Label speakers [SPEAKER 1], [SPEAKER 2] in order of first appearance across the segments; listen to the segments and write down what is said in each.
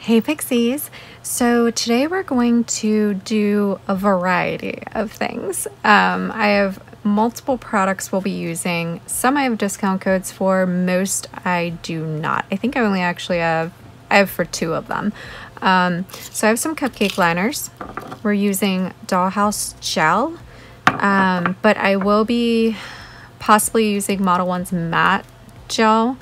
[SPEAKER 1] Hey Pixies! So today we're going to do a variety of things. I have multiple products we'll be using. Some I have discount codes for, most I do not. I think I only actually have for 2 of them. So I have some cupcake liners. We're using Dollhouse gel, but I will be possibly using Modelones matte gel,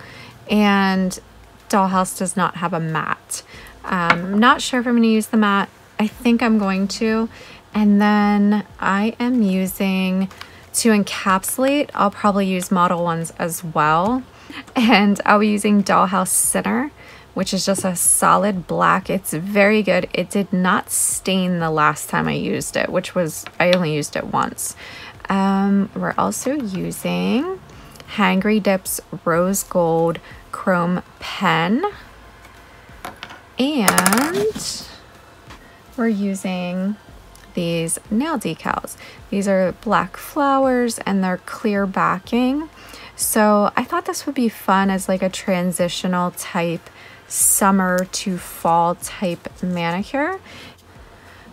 [SPEAKER 1] and Dollhouse does not have a matte. I'm not sure if I'm going to use the matte. I think I'm going to. And then I am using, to encapsulate, I'll probably use Modelones as well. And I'll be using Dollhouse Center, which is just a solid black. It's very good. It did not stain the last time I used it, which was, I only used it once. We're also using Hangry Dips Rose Gold Chrome Pen. And we're using these nail decals. These are black flowers and they're clear backing. So I thought this would be fun as like a transitional type summer to fall type manicure.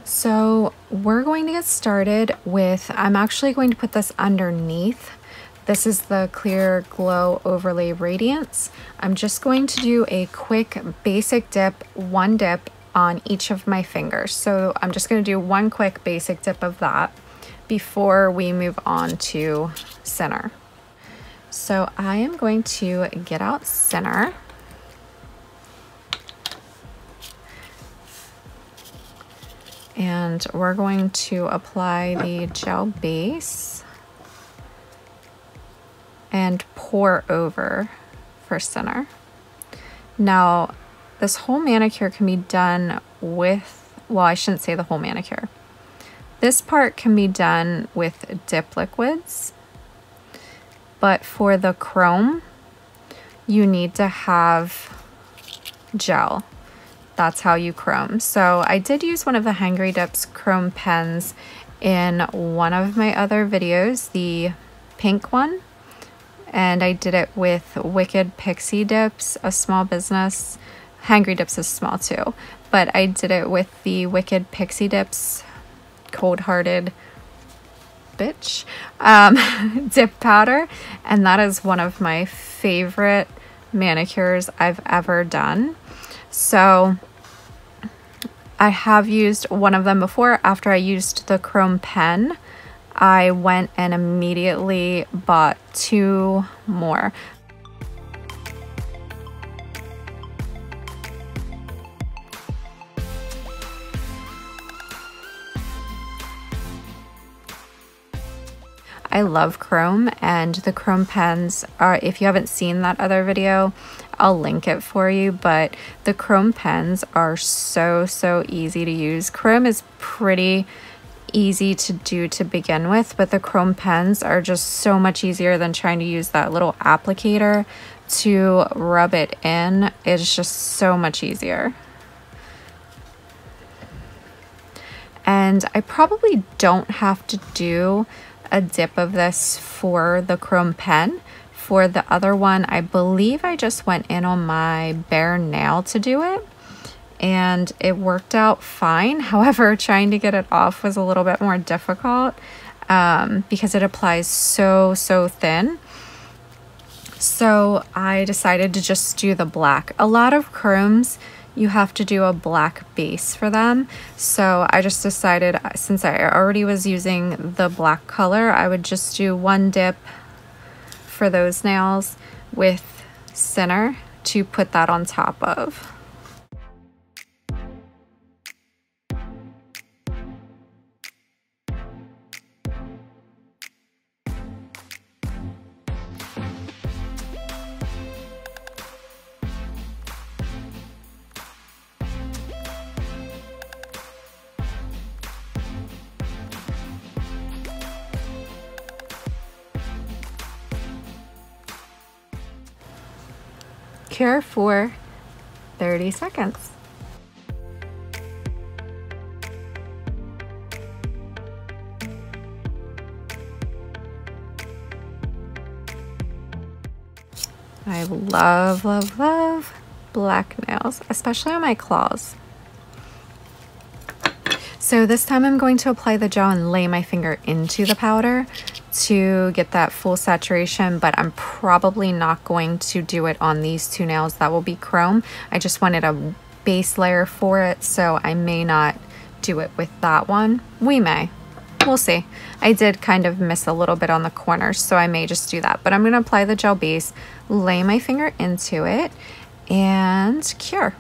[SPEAKER 1] So we're going to get started with, I'm actually going to put this underneath. This is the Clear Glow Overlay Radiance. I'm just going to do a quick basic dip, one dip on each of my fingers. So I'm just going to do one quick basic dip of that before we move on to center. So I am going to get out center. And we're going to apply the gel base and pour over for center. Now, this whole manicure can be done with, well, I shouldn't say the whole manicure. This part can be done with dip liquids, but for the chrome, you need to have gel. That's how you chrome. So I did use one of the Hangry Dips chrome pens in one of my other videos, the pink one. And I did it with Wicked Pixie Dips, a small business. Hangry Dips is small too, but I did it with the Wicked Pixie Dips cold-hearted bitch dip powder, and that is one of my favorite manicures I've ever done. So I have used one of them before. After I used the chrome pen, I went and immediately bought 2 more. I love chrome, and the chrome pens are, if you haven't seen that other video, I'll link it for you, but the chrome pens are so easy to use. Chrome is pretty easy to do to begin with, but the chrome pens are just so much easier than trying to use that little applicator to rub it in. It's just so much easier. And I probably don't have to do a dip of this for the chrome pen. For the other one, I believe I just went in on my bare nail to do it, and it worked out fine. However, trying to get it off was a little bit more difficult because it applies so thin. So I decided to just do the black. A lot of chromes, you have to do a black base for them. So I just decided, since I already was using the black color, I would just do one dip for those nails with center to put that on top of. Cure for 30 seconds. I love black nails, especially on my claws. So this time I'm going to apply the gel and lay my finger into the powder to get that full saturation, but I'm probably not going to do it on these two nails. That will be chrome. I just wanted a base layer for it, so I may not do it with that one. We may. We'll see. I did kind of miss a little bit on the corners, so I may just do that. But I'm going to apply the gel base, lay my finger into it, and cure.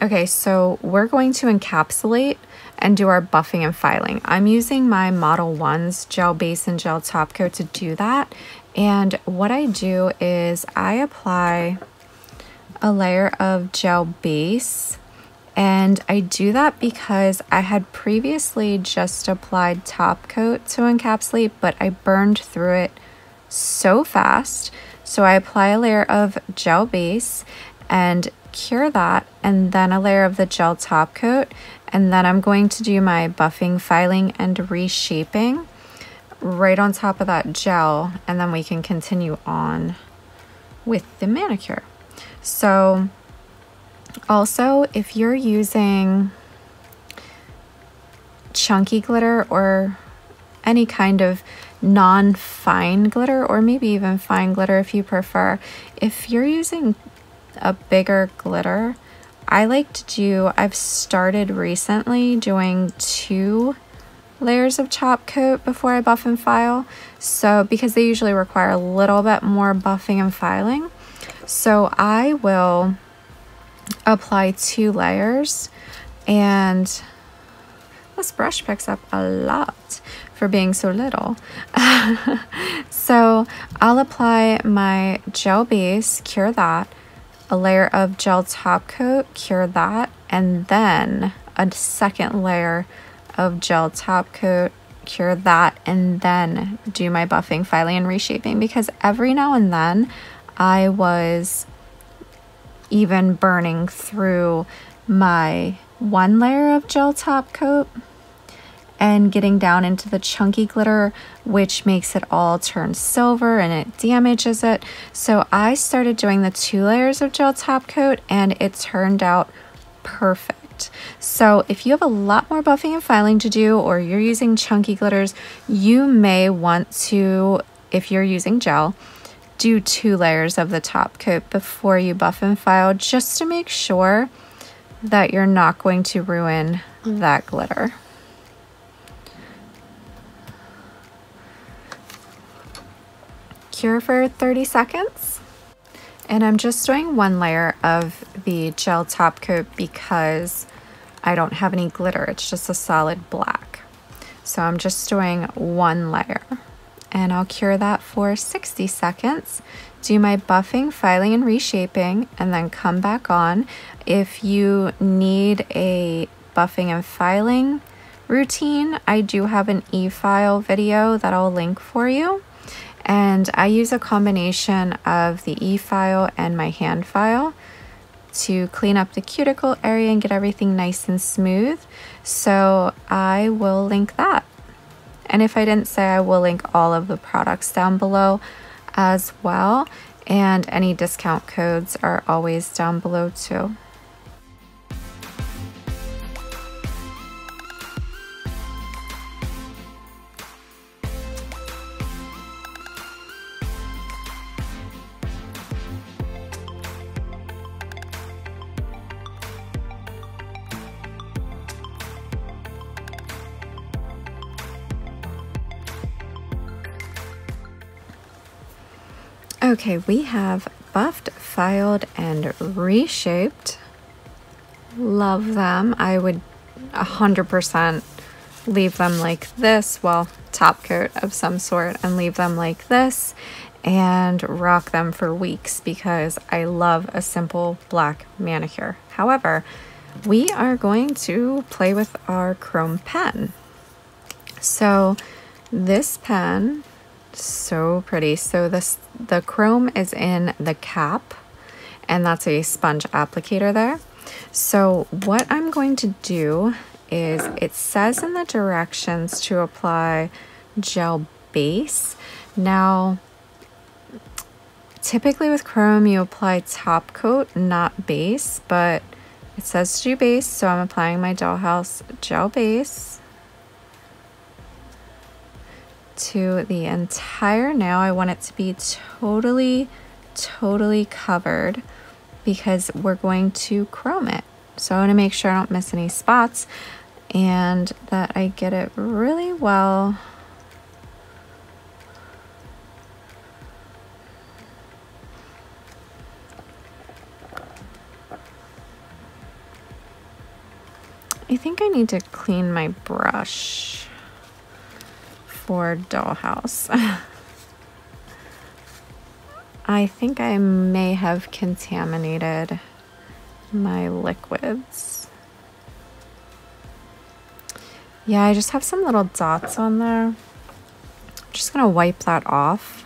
[SPEAKER 1] Okay, so we're going to encapsulate and do our buffing and filing. I'm using my Modelones gel base and gel top coat to do that. And what I do is I apply a layer of gel base, and I do that because I had previously just applied top coat to encapsulate, but I burned through it so fast. So I apply a layer of gel base and cure that, and then a layer of the gel top coat, and then I'm going to do my buffing, filing, and reshaping right on top of that gel, and then we can continue on with the manicure. So also, if you're using chunky glitter or any kind of non-fine glitter, or maybe even fine glitter if you prefer, if you're using a bigger glitter, I've started recently doing 2 layers of top coat before I buff and file. So because they usually require a little bit more buffing and filing. So I will apply 2 layers, and this brush picks up a lot for being so little. So I'll apply my gel base, cure that, a layer of gel top coat, cure that, and then a second layer of gel top coat, cure that, and then do my buffing, filing, and reshaping, because every now and then I was even burning through my one layer of gel top coat and getting down into the chunky glitter, which makes it all turn silver and it damages it. So I started doing the 2 layers of gel top coat and it turned out perfect. So if you have a lot more buffing and filing to do, or you're using chunky glitters, you may want to, if you're using gel, do 2 layers of the top coat before you buff and file, just to make sure that you're not going to ruin that glitter. Cure for 30 seconds. And I'm just doing 1 layer of the gel top coat because I don't have any glitter. It's just a solid black. So I'm just doing 1 layer. And I'll cure that for 60 seconds. Do my buffing, filing, and reshaping, and then come back on. If you need a buffing and filing routine, I do have an e-file video that I'll link for you. And I use a combination of the e-file and my hand file to clean up the cuticle area and get everything nice and smooth. So I will link that. And if I didn't say, I will link all of the products down below as well. And any discount codes are always down below too. Okay, we have buffed, filed, and reshaped. Love them. I would 100% leave them like this, well, top coat of some sort, and leave them like this and rock them for weeks because I love a simple black manicure. However, we are going to play with our chrome pen. So this pen, so pretty. So the chrome is in the cap, and that's a sponge applicator there. So what I'm going to do is, it says in the directions to apply gel base. Now, typically with chrome you apply top coat, not base, but it says to do base, so I'm applying my Dollhouse gel base to the entire nail. I want it to be totally covered because we're going to chrome it. So I want to make sure I don't miss any spots and that I get it really well. I think I need to clean my brush for Dollhouse. I think I may have contaminated my liquids. Yeah, I just have some little dots on there. I'm just gonna wipe that off.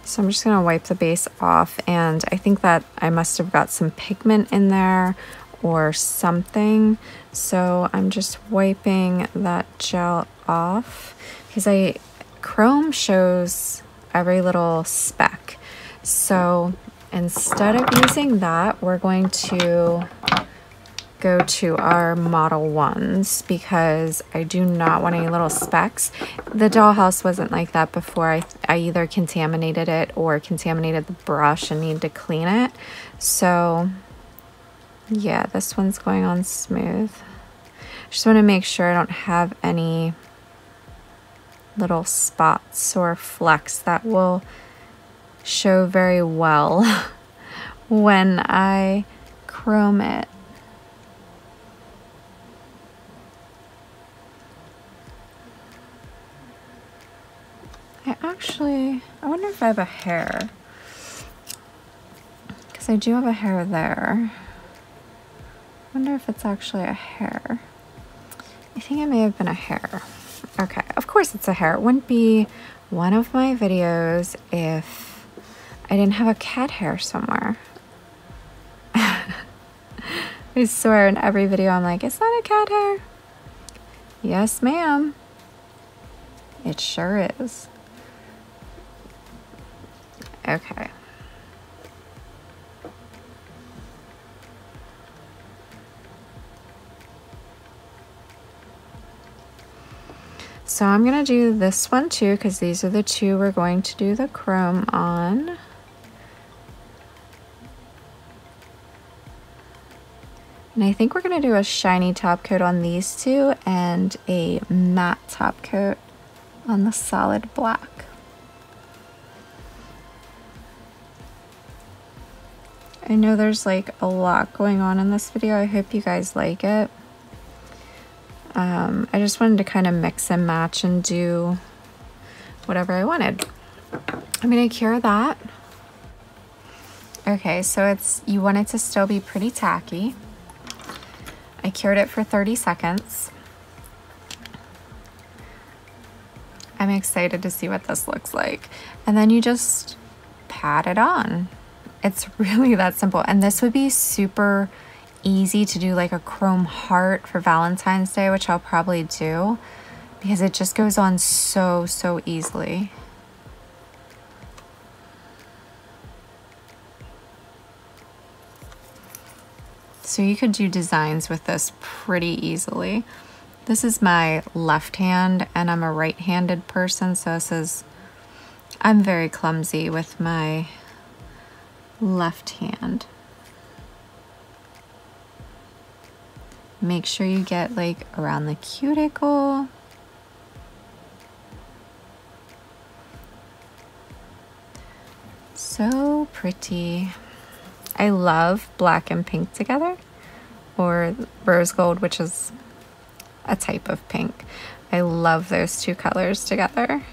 [SPEAKER 1] So I'm just gonna wipe the base off, and I think that I must have got some pigment in there or something. So I'm just wiping that gel off because chrome shows every little speck. So instead of using that, we're going to go to our Model 1s because I do not want any little specks. The Dollhouse wasn't like that before. I either contaminated it or contaminated the brush and need to clean it. So yeah, this one's going on smooth. Just want to make sure I don't have any little spots or flecks that will show very well when I chrome it. I wonder if I have a hair, because I do have a hair there. I wonder if it's actually a hair. I think it may have been a hair. Okay, of course it's a hair. It wouldn't be one of my videos if I didn't have a cat hair somewhere. I swear in every video I'm like, is that a cat hair? Yes, ma'am. It sure is. Okay. So I'm going to do this one too, because these are the two we're going to do the chrome on. And I think we're going to do a shiny top coat on these two and a matte top coat on the solid black. I know there's like a lot going on in this video. I hope you guys like it. I just wanted to kind of mix and match and do whatever I wanted. I'm going to cure that. Okay, so you want it to still be pretty tacky. I cured it for 30 seconds. I'm excited to see what this looks like. And then you just pat it on. It's really that simple. And this would be super easy to do like a chrome heart for Valentine's Day, which I'll probably do because it just goes on so easily. So you could do designs with this pretty easily. This is my left hand and I'm a right-handed person, so I'm very clumsy with my left hand. Make sure you get like around the cuticle. So pretty. I love black and pink together, or rose gold, which is a type of pink. I love those two colors together.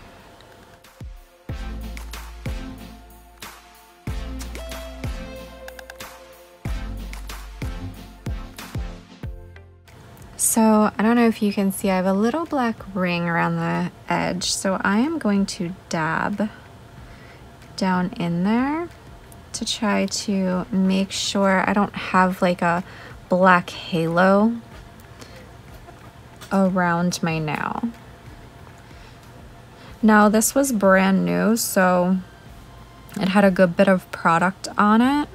[SPEAKER 1] So I don't know if you can see, I have a little black ring around the edge, so I am going to dab down in there to try to make sure I don't have like a black halo around my nail. Now this was brand new, so it had a good bit of product on it.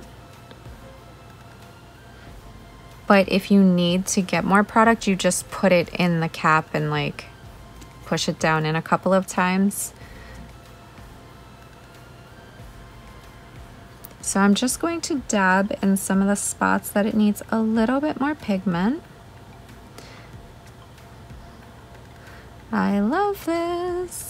[SPEAKER 1] But if you need to get more product, you just put it in the cap and like push it down in a couple of times. So I'm just going to dab in some of the spots that it needs a little bit more pigment. I love this.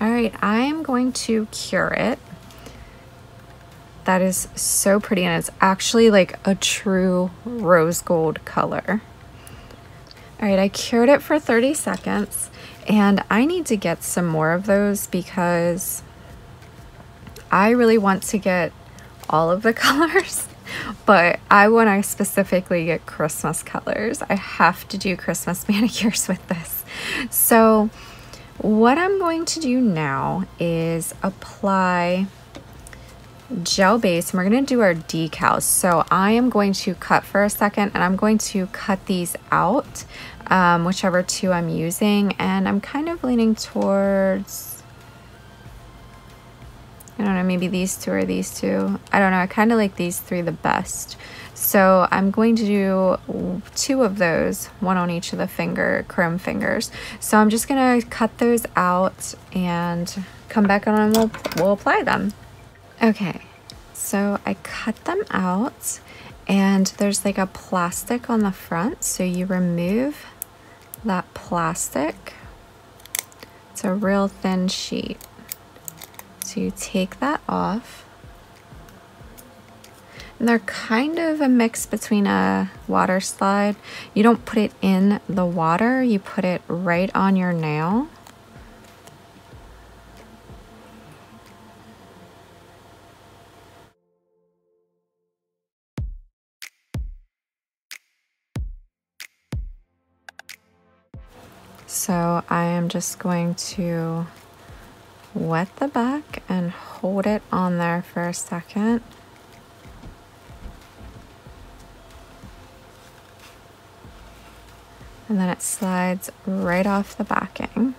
[SPEAKER 1] All right, I am going to cure it. That is so pretty, and it's actually like a true rose gold color. All right, I cured it for 30 seconds, and I need to get some more of those because I really want to get all of the colors, but I want to specifically get Christmas colors. I have to do Christmas manicures with this. So what I'm going to do now is apply gel base, and we're going to do our decals. So I am going to cut for a second, and I'm going to cut these out, whichever two I'm using, and I'm kind of leaning towards I don't know, maybe these two or these two. I don't know, I kind of like these three the best. So I'm going to do 2 of those, 1 on each of the chrome fingers. So I'm just gonna cut those out and come back on and we'll apply them. Okay, so I cut them out and there's like a plastic on the front. So you remove that plastic. It's a real thin sheet. So you take that off. And they're kind of a mix between a water slide. You don't put it in the water, you put it right on your nail. So I am just going to wet the back and hold it on there for a second. And then it slides right off the backing.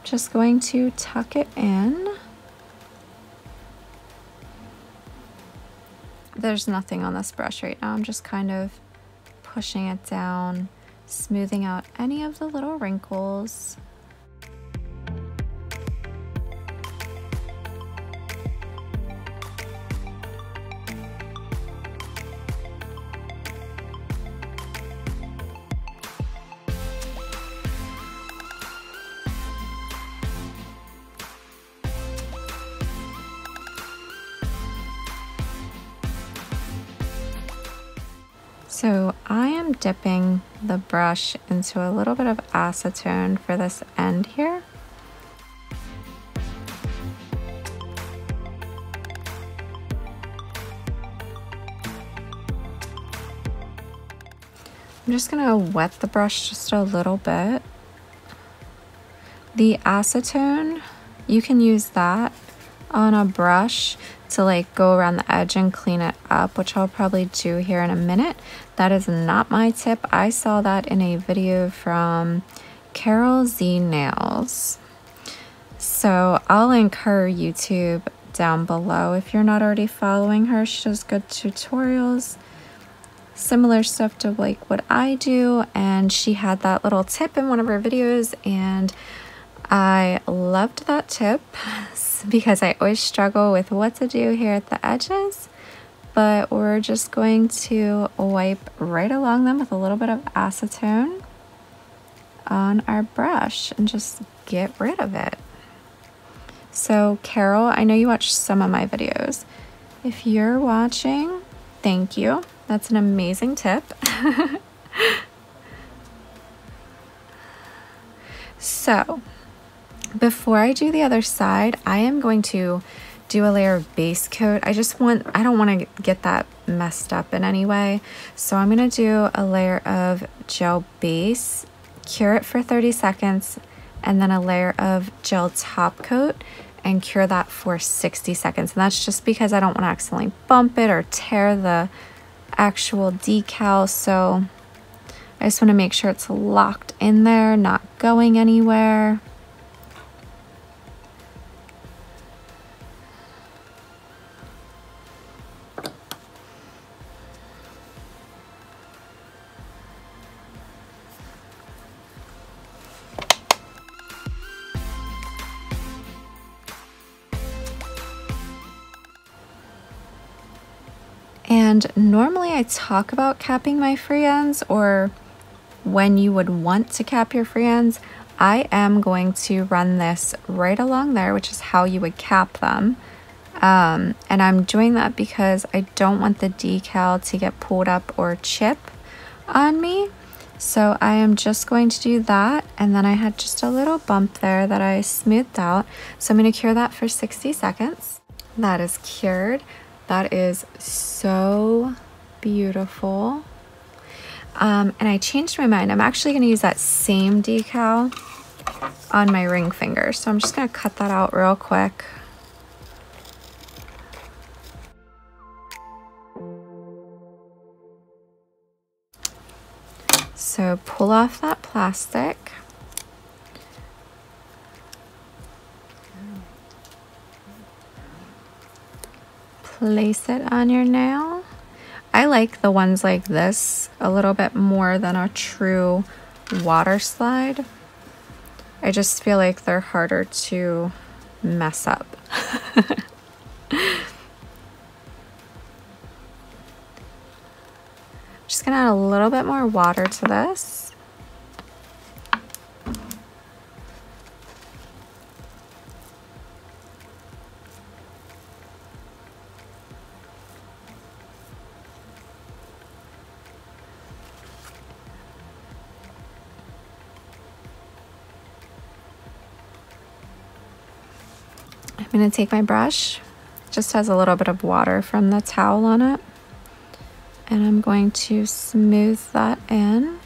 [SPEAKER 1] Just going to tuck it in. There's nothing on this brush right now. I'm just kind of pushing it down, smoothing out any of the little wrinkles. So I am dipping the brush into a little bit of acetone for this end here. I'm just gonna wet the brush just a little bit. The acetone, you can use that on a brush to like go around the edge and clean it up, which I'll probably do here in a minute. That is not my tip. I saw that in a video from Caroleznails. So I'll link her YouTube down below if you're not already following her. She does good tutorials, similar stuff to like what I do, and she had that little tip in one of her videos and I loved that tip because I always struggle with what to do here at the edges, but we're just going to wipe right along them with a little bit of acetone on our brush and just get rid of it. So Carol, I know you watch some of my videos. If you're watching, thank you. That's an amazing tip. So before I do the other side, I am going to do a layer of base coat. I don't want to get that messed up in any way. So I'm going to do a layer of gel base, cure it for 30 seconds, and then a layer of gel top coat and cure that for 60 seconds. And that's just because I don't want to accidentally bump it or tear the actual decal. So I just want to make sure it's locked in there, not going anywhere. And normally I talk about capping my free ends or when you would want to cap your free ends. I am going to run this right along there, which is how you would cap them. And I'm doing that because I don't want the decal to get pulled up or chip on me. So I am just going to do that. And then I had just a little bump there that I smoothed out. So I'm going to cure that for 60 seconds. That is cured. That is so beautiful. And I changed my mind. I'm actually going to use that same decal on my ring finger. So I'm just going to cut that out real quick. So pull off that plastic. Place it on your nail. I like the ones like this a little bit more than a true water slide. I just feel like they're harder to mess up. Just gonna add a little bit more water to this. I'm gonna take my brush, just has a little bit of water from the towel on it, and I'm going to smooth that in.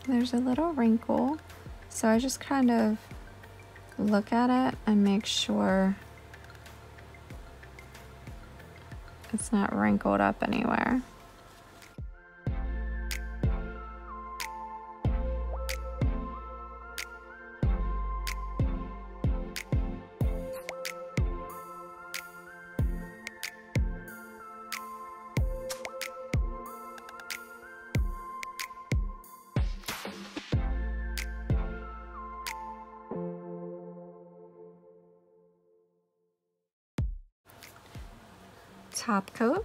[SPEAKER 1] There's a little wrinkle, so I just kind of look at it and make sure it's not wrinkled up anywhere. Top coat.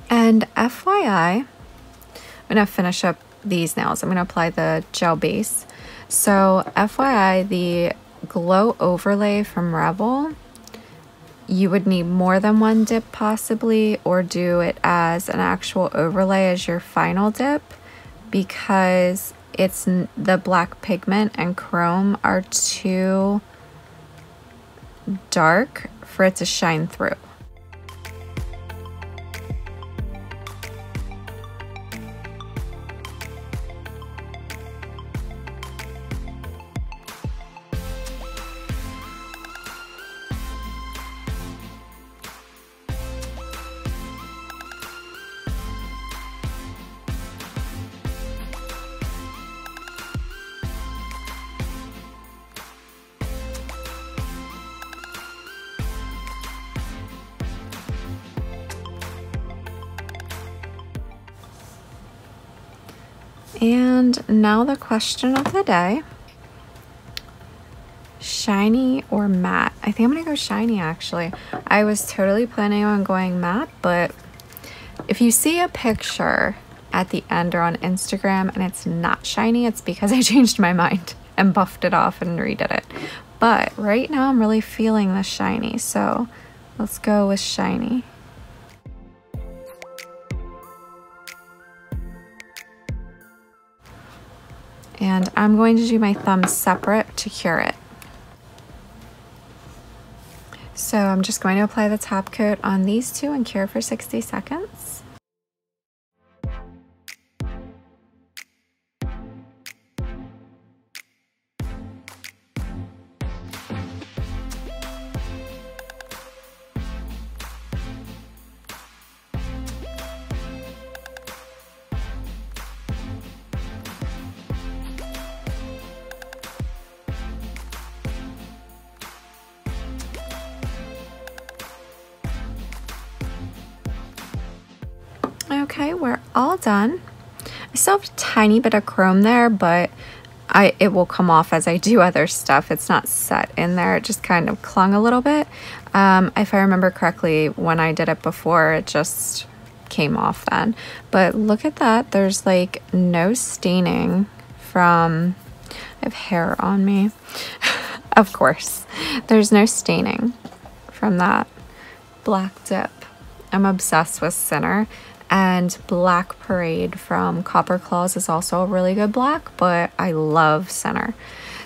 [SPEAKER 1] And FYI, I'm gonna finish up these nails. I'm gonna apply the gel base. So FYI, the glow overlay from Revel, you would need more than one dip possibly, or do it as an actual overlay as your final dip, because it's the black pigment and chrome are too dark for it to shine through. And now the question of the day, shiny or matte? I think I'm gonna go shiny actually. I was totally planning on going matte, but if you see a picture at the end or on Instagram and it's not shiny, it's because I changed my mind and buffed it off and redid it. But right now I'm really feeling the shiny, so let's go with shiny. And I'm going to do my thumb separate to cure it. So I'm just going to apply the top coat on these two and cure for 60 seconds. Okay, we're all done. I still have a tiny bit of chrome there, but it will come off as I do other stuff. It's not set in there. It just kind of clung a little bit. If I remember correctly, when I did it before, it just came off then. But look at that. There's like no staining from I have hair on me. Of course, there's no staining from that black dip. I'm obsessed with Sinner, and Black Parade from Copper Claws is also a really good black, but I love Sinner.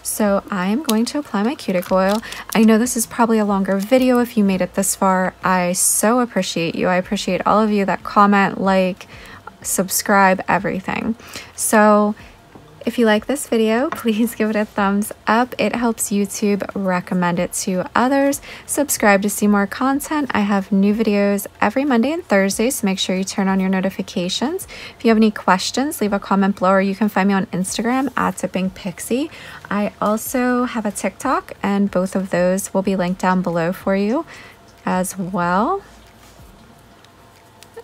[SPEAKER 1] So I am going to apply my cuticle oil. I know this is probably a longer video if you made it this far. I so appreciate you. I appreciate all of you that comment, like, subscribe, everything. So if you like this video, please give it a thumbs up. It helps YouTube recommend it to others. Subscribe to see more content. I have new videos every Monday and Thursday, so make sure you turn on your notifications. If you have any questions, leave a comment below, or you can find me on Instagram at @tippingpixie. I also have a TikTok, and both of those will be linked down below for you as well.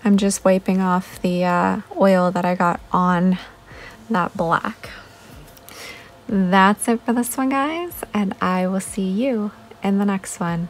[SPEAKER 1] I'm just wiping off the oil that I got on that black. That's it for this one, guys, and I will see you in the next one.